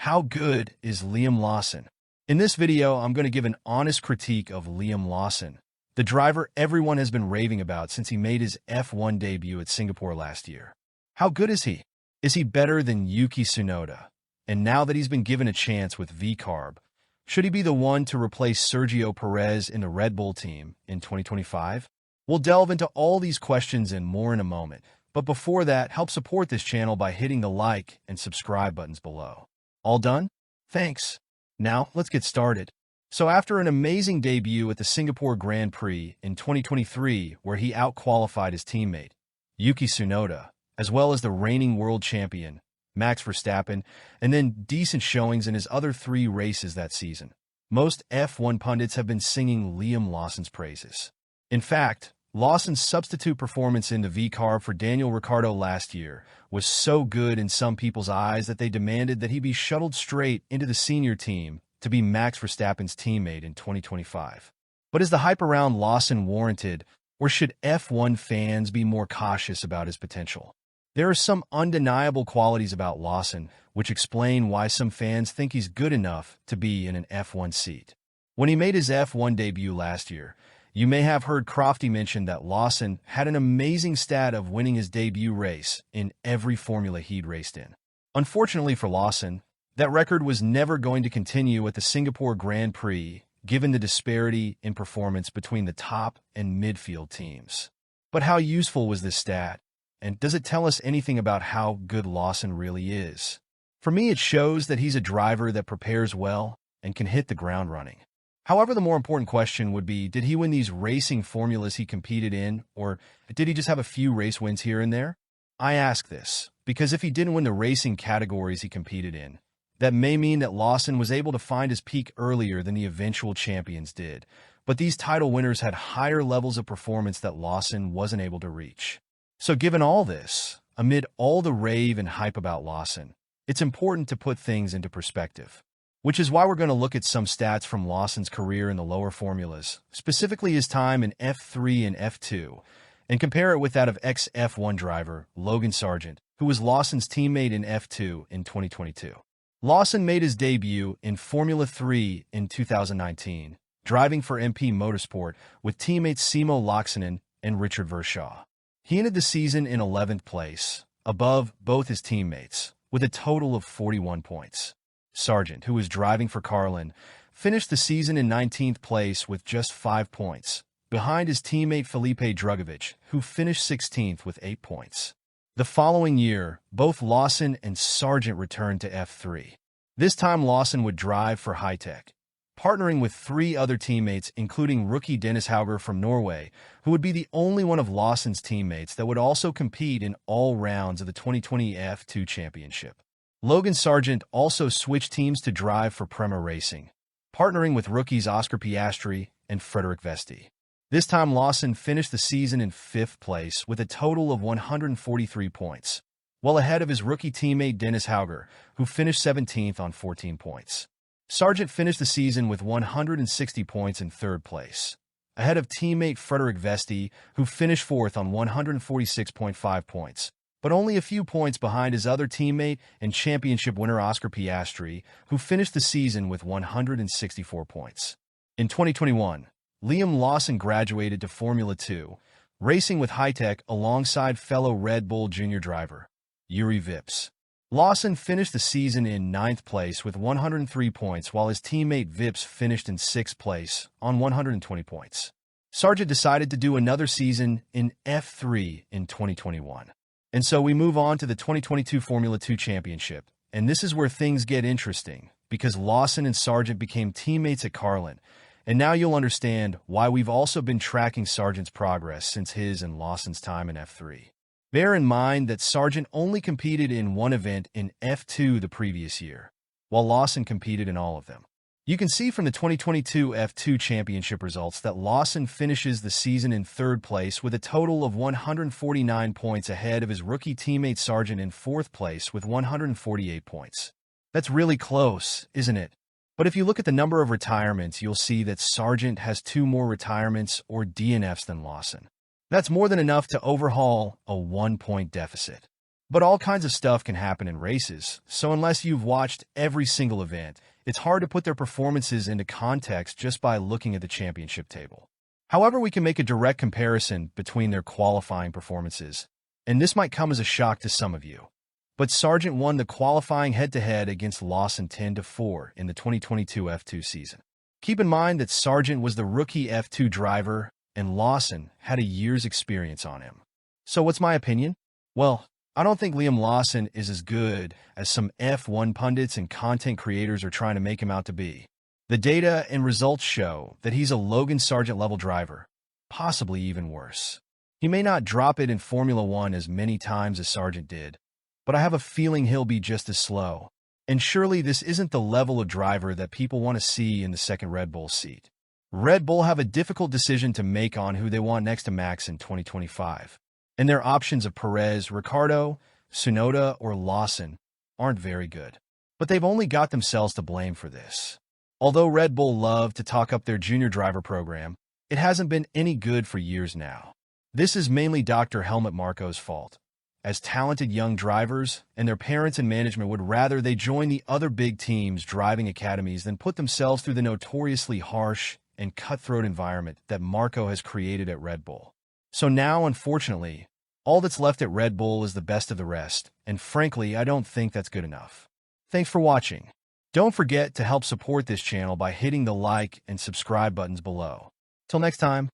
How good is Liam Lawson? In this video, I'm going to give an honest critique of Liam Lawson, the driver everyone has been raving about since he made his F1 debut at Singapore last year. How good is he? Is he better than Yuki Tsunoda? And now that he's been given a chance with VCARB, should he be the one to replace Sergio Perez in the Red Bull team in 2025? We'll delve into all these questions and more in a moment, but before that, help support this channel by hitting the like and subscribe buttons below. All done? Thanks. Now, let's get started. So after an amazing debut at the Singapore Grand Prix in 2023, where he out-qualified his teammate, Yuki Tsunoda, as well as the reigning world champion, Max Verstappen, and then decent showings in his other 3 races that season, most F1 pundits have been singing Liam Lawson's praises. In fact, Lawson's substitute performance in the VCARB for Daniel Ricciardo last year was so good in some people's eyes that they demanded that he be shuttled straight into the senior team to be Max Verstappen's teammate in 2025. But is the hype around Lawson warranted, or should F1 fans be more cautious about his potential? There are some undeniable qualities about Lawson which explain why some fans think he's good enough to be in an F1 seat. When he made his F1 debut last year, you may have heard Crofty mention that Lawson had an amazing stat of winning his debut race in every formula he'd raced in. Unfortunately for Lawson, that record was never going to continue at the Singapore Grand Prix, given the disparity in performance between the top and midfield teams. But how useful was this stat? And does it tell us anything about how good Lawson really is? For me, it shows that he's a driver that prepares well and can hit the ground running. However, the more important question would be, did he win these racing formulas he competed in, or did he just have a few race wins here and there? I ask this because if he didn't win the racing categories he competed in, that may mean that Lawson was able to find his peak earlier than the eventual champions did, but these title winners had higher levels of performance that Lawson wasn't able to reach. So given all this, amid all the rave and hype about Lawson, it's important to put things into perspective. Which is why we're going to look at some stats from Lawson's career in the lower formulas, specifically his time in F3 and F2, and compare it with that of ex-F1 driver Logan Sargent, who was Lawson's teammate in F2 in 2022. Lawson made his debut in Formula 3 in 2019, driving for MP Motorsport with teammates Simo Laaksonen and Richard Verschaw. He ended the season in 11th place, above both his teammates, with a total of 41 points. Sargent, who was driving for Carlin, finished the season in 19th place with just 5 points, behind his teammate Felipe Drugovich, who finished 16th with 8 points. The following year, both Lawson and Sargent returned to F3. This time Lawson would drive for Hitech, partnering with 3 other teammates, including rookie Dennis Hauger from Norway, who would be the only one of Lawson's teammates that would also compete in all rounds of the 2020 F2 Championship. Logan Sargent also switched teams to drive for Prema Racing, partnering with rookies Oscar Piastri and Frederick Vesti. This time Lawson finished the season in 5th place with a total of 143 points, well ahead of his rookie teammate Dennis Hauger, who finished 17th on 14 points. Sargent finished the season with 160 points in 3rd place, ahead of teammate Frederick Vesti, who finished 4th on 146.5 points. But only a few points behind his other teammate and championship winner Oscar Piastri, who finished the season with 164 points. In 2021, Liam Lawson graduated to Formula 2, racing with Hitech alongside fellow Red Bull junior driver, Juri Vips. Lawson finished the season in 9th place with 103 points, while his teammate Vips finished in 6th place on 120 points. Sargent decided to do another season in F3 in 2021. And so we move on to the 2022 Formula 2 Championship, and this is where things get interesting, because Lawson and Sargent became teammates at Carlin, and now you'll understand why we've also been tracking Sargent's progress since his and Lawson's time in F3. Bear in mind that Sargent only competed in one event in F2 the previous year, while Lawson competed in all of them. You can see from the 2022 F2 Championship results that Lawson finishes the season in 3rd place with a total of 149 points ahead of his rookie teammate Sargent in 4th place with 148 points. That's really close, isn't it? But if you look at the number of retirements, you'll see that Sargent has 2 more retirements or DNFs than Lawson. That's more than enough to overhaul a 1-point deficit. But all kinds of stuff can happen in races, so unless you've watched every single event, it's hard to put their performances into context just by looking at the championship table. However, we can make a direct comparison between their qualifying performances, and this might come as a shock to some of you. But Sargent won the qualifying head-to-head against Lawson 10-4 in the 2022 F2 season. Keep in mind that Sargent was the rookie F2 driver, and Lawson had a year's experience on him. So what's my opinion? Well, I don't think Liam Lawson is as good as some F1 pundits and content creators are trying to make him out to be. The data and results show that he's a Logan Sargent-level driver, possibly even worse. He may not drop it in Formula One as many times as Sargent did, but I have a feeling he'll be just as slow. And surely this isn't the level of driver that people want to see in the second Red Bull seat. Red Bull have a difficult decision to make on who they want next to Max in 2025. And their options of Perez, Ricciardo, Tsunoda, or Lawson aren't very good. But they've only got themselves to blame for this. Although Red Bull love to talk up their junior driver program, it hasn't been any good for years now. This is mainly Dr. Helmut Marko's fault, as talented young drivers and their parents and management would rather they join the other big teams' driving academies than put themselves through the notoriously harsh and cutthroat environment that Marko has created at Red Bull. So now, unfortunately, all that's left at Red Bull is the best of the rest, and frankly, I don't think that's good enough. Thanks for watching. Don't forget to help support this channel by hitting the like and subscribe buttons below. Till next time.